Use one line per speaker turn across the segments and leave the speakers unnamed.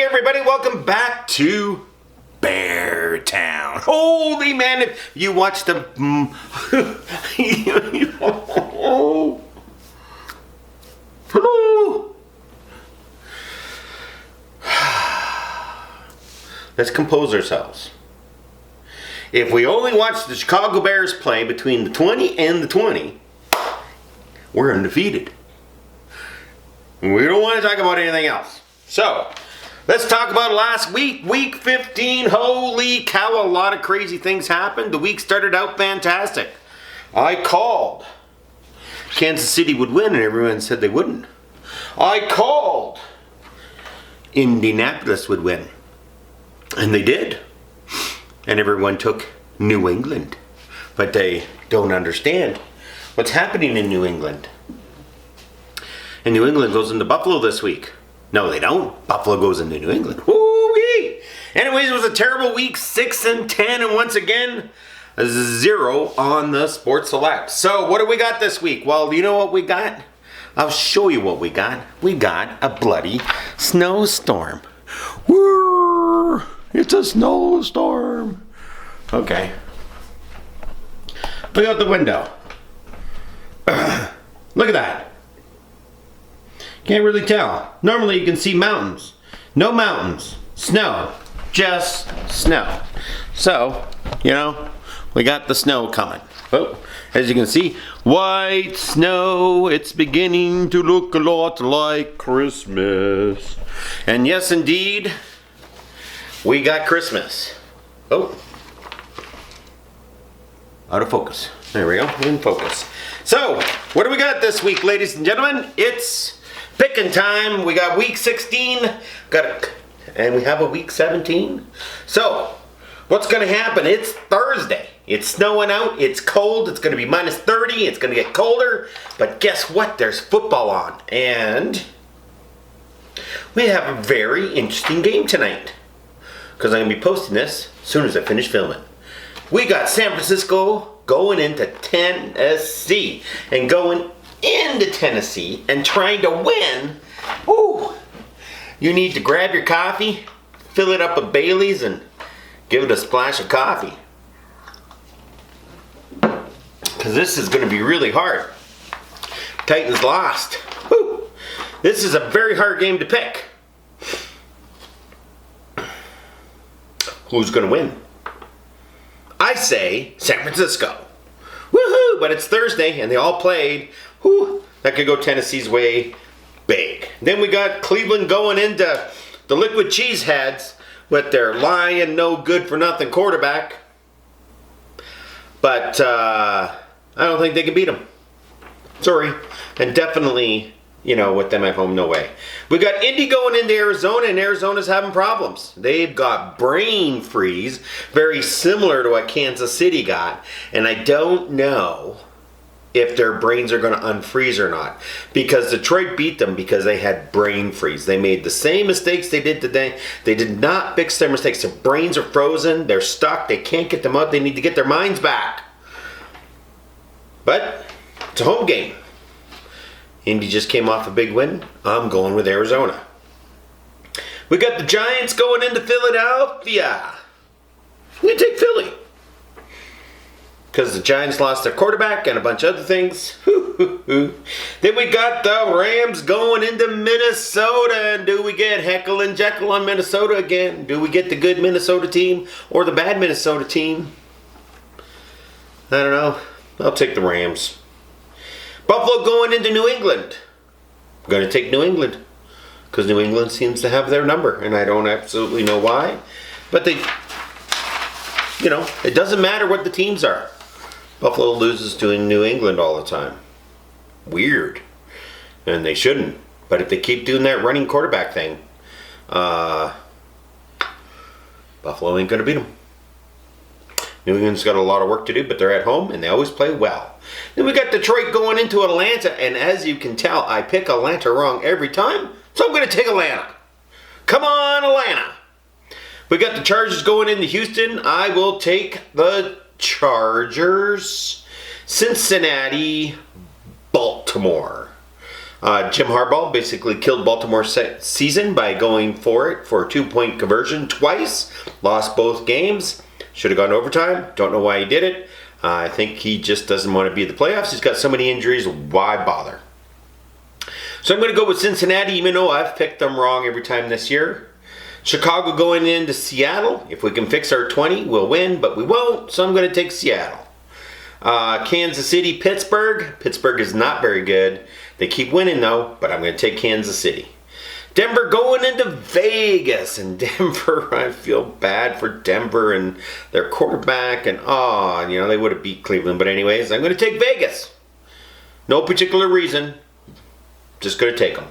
everybody, welcome back to Bear Town. Holy man, if you watch the... Let's compose ourselves. If we only watch the Chicago Bears play between the 20 and the 20, we're undefeated. We don't want to talk about anything else. So, let's talk about last week, week 15. Holy cow, a lot of crazy things happened. The week started out fantastic. I called Kansas City would win, and everyone said they wouldn't. I called Indianapolis would win, and they did. And everyone took New England. But they don't understand what's happening in New England. And New England goes into Buffalo this week. No, they don't. Buffalo goes into New England. Woo-wee! Anyways, it was a terrible week, 6-10, and once again, a 0 on the Sports Select. So, what do we got this week? Well, you know what we got? I'll show you what we got. We got a bloody snowstorm. Woo! It's a snowstorm. Okay. Look out the window. Look at that. Can't really tell. Normally you can see mountains. No mountains. Snow. Just snow. So, you know, we got the snow coming. Oh, as you can see, white snow. It's beginning to look a lot like Christmas. And yes, indeed, we got Christmas. Oh. Out of focus. There we go. In focus. So, what do we got this week, ladies and gentlemen? It's picking time. We got week 16, and we have a week 17. So, what's going to happen? It's Thursday. It's snowing out. It's cold. It's going to be minus 30. It's going to get colder. But guess what? There's football on. And we have a very interesting game tonight. Because I'm going to be posting this as soon as I finish filming. We got San Francisco going into Tennessee. And going into Tennessee and trying to win, ooh, you need to grab your coffee, fill it up with Bailey's, and give it a splash of coffee. Because this is going to be really hard. Titans lost. Whew. This is a very hard game to pick. Who's going to win? I say San Francisco. Woohoo! But it's Thursday and they all played. Whew, that could go Tennessee's way big. Then we got Cleveland going into the liquid cheese heads with their lying, no good for nothing quarterback. But I don't think they can beat them. Sorry. And definitely, you know, with them at home, no way. We got Indy going into Arizona, and Arizona's having problems. They've got brain freeze, very similar to what Kansas City got. And I don't know if their brains are going to unfreeze or not. Because Detroit beat them because they had brain freeze. They made the same mistakes they did today. They did not fix their mistakes. Their brains are frozen. They're stuck. They can't get them out. They need to get their minds back. But it's a home game. Indy just came off a big win. I'm going with Arizona. We got the Giants going into Philadelphia. I'm going to take Philly. Because the Giants lost their quarterback and a bunch of other things. Then we got the Rams going into Minnesota. And do we get Heckle and Jekyll on Minnesota again? Do we get the good Minnesota team or the bad Minnesota team? I don't know. I'll take the Rams. Buffalo going into New England. I'm going to take New England. Because New England seems to have their number. And I don't absolutely know why. But they, you know, it doesn't matter what the teams are. Buffalo loses to New England all the time. Weird. And they shouldn't. But if they keep doing that running quarterback thing, Buffalo ain't going to beat them. New England's got a lot of work to do, but they're at home, and they always play well. Then we got Detroit going into Atlanta, and as you can tell, I pick Atlanta wrong every time, so I'm going to take Atlanta. Come on, Atlanta. We got the Chargers going into Houston. I will take the Chargers. Cincinnati, Baltimore. Jim Harbaugh basically killed Baltimore's season by going for it for a 2-point conversion twice. Lost both games. Should have gone overtime. Don't know why he did it. I think he just doesn't want to be in the playoffs. He's got so many injuries. Why bother? So I'm going to go with Cincinnati, even though I've picked them wrong every time this year. Chicago going into Seattle. If we can fix our 20, we'll win, but we won't, so I'm going to take Seattle. Kansas City, Pittsburgh. Pittsburgh is not very good. They keep winning, though, but I'm going to take Kansas City. Denver going into Vegas. And Denver, I feel bad for Denver and their quarterback. And, they would have beat Cleveland. But anyways, I'm going to take Vegas. No particular reason. Just going to take them.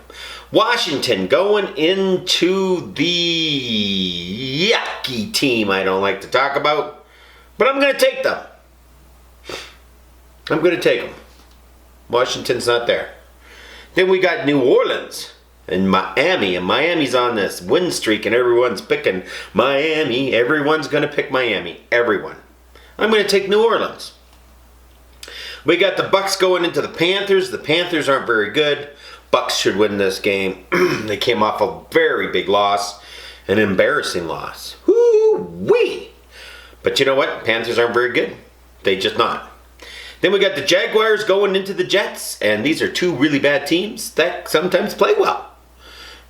Washington going into the yucky team I don't like to talk about. But I'm going to take them. I'm going to take them. Washington's not there. Then we got New Orleans and Miami. And Miami's on this win streak and everyone's picking Miami. Everyone's going to pick Miami. Everyone. I'm going to take New Orleans. We got the Bucks going into the Panthers. The Panthers aren't very good. Bucks should win this game. They came off a very big loss. An embarrassing loss. Woo-wee! But you know what? Panthers aren't very good. They just not. Then we got the Jaguars going into the Jets. And these are two really bad teams that sometimes play well.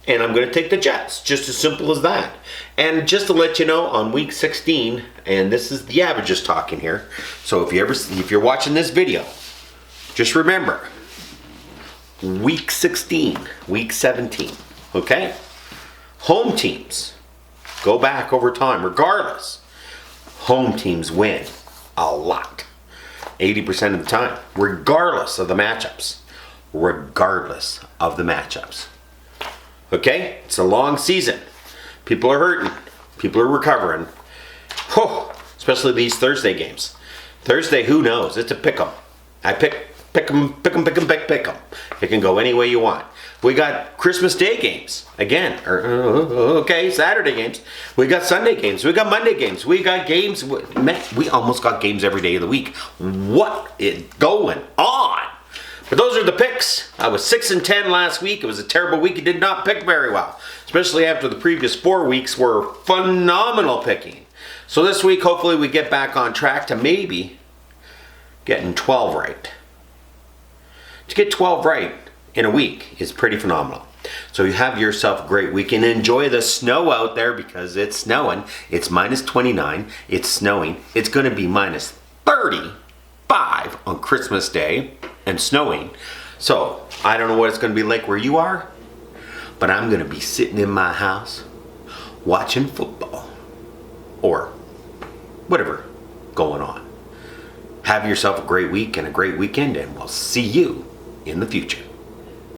And I'm going to take the Jets. Just as simple as that. And just to let you know, on week 16, and this is the averages talking here. So if you're watching this video, just remember, week 16, week 17, okay? Home teams go back over time, regardless. Home teams win a lot. 80% of the time, regardless of the matchups. Regardless of the matchups. Okay? It's a long season. People are hurting. People are recovering. Whew, especially these Thursday games. Thursday, who knows? It's a pick 'em. I pick 'em. It can go any way you want. We got Christmas Day games. Again. Saturday games. We got Sunday games. We got Monday games. We got games. We almost got games every day of the week. What is going on? But those are the picks. I was 6-10 last week. It was a terrible week. I did not pick very well. Especially after the previous 4 weeks were phenomenal picking. So this week, hopefully we get back on track to maybe getting 12 right. To get 12 right in a week is pretty phenomenal. So you have yourself a great week and enjoy the snow out there because it's snowing. It's minus 29. It's snowing. It's going to be minus 35 on Christmas Day and snowing. So I don't know what it's going to be like where you are, but I'm going to be sitting in my house watching football or whatever going on. Have yourself a great week and a great weekend, and we'll see you in the future.